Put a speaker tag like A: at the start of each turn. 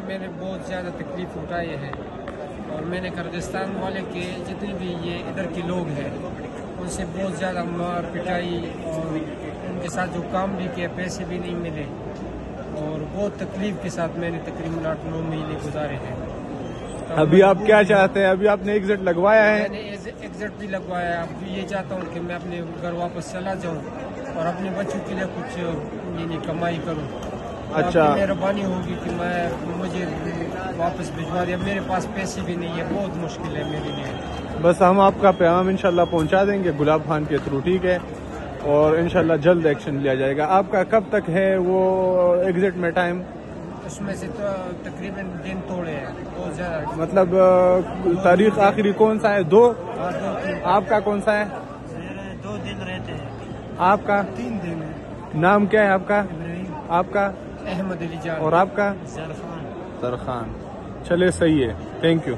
A: میں نے بہت زیادہ تکلیف اٹھائی ہے، اور میں نے کردستان والے کے جتنے بھی یہ ادھر کے لوگ ہیں ان سے بہت زیادہ مار پٹائی، اور ان کے ساتھ جو کام بھی کیا پیسے بھی نہیں ملے، اور بہت تکلیف کے ساتھ میں نے تقریباً 8-9 مہینے گزارے ہیں۔
B: ابھی آپ کیا چاہتے ہیں؟ ابھی آپ نے ایگزٹ لگوایا ہے؟
A: میں نے ایگزٹ بھی لگوایا ہے، اب بھی یہ چاہتا ہوں کہ میں اپنے گھر واپس چلا جاؤں اور اپنے بچوں کے لیے کچھ یعنی کمائی کروں۔
B: اچھا،
A: آپ کی مہربانی ہوگی کہ مجھے واپس بھجوا دیں، اب میرے پاس پیسے بھی نہیں ہے، بہت مشکل ہے میرے لیے۔
B: بس ہم آپ کا پیغام انشاءاللہ پہنچا دیں گے گلاب خان کے تھرو، ٹھیک ہے، اور انشاءاللہ جلد ایکشن لیا جائے گا۔ آپ کا کب تک ہے وہ ایگزٹ میں ٹائم؟
A: اس میں سے تو تقریباً دن توڑے ہیں، بہت زیادہ،
B: مطلب تاریخ آخری کون سا ہے؟ 2؟
A: 2-3
B: آپ کا کون سا ہے؟
A: 2 دن رہتے ہیں۔
B: آپ کا
A: 3 دن ہے۔
B: نام کیا ہے آپ کا؟
A: ابراہیم
B: آپ کا؟
A: احمد علی جان۔
B: اور آپ کا؟
A: زرخان۔
B: سرخان۔ چلے صحیح ہے، تھینک یو۔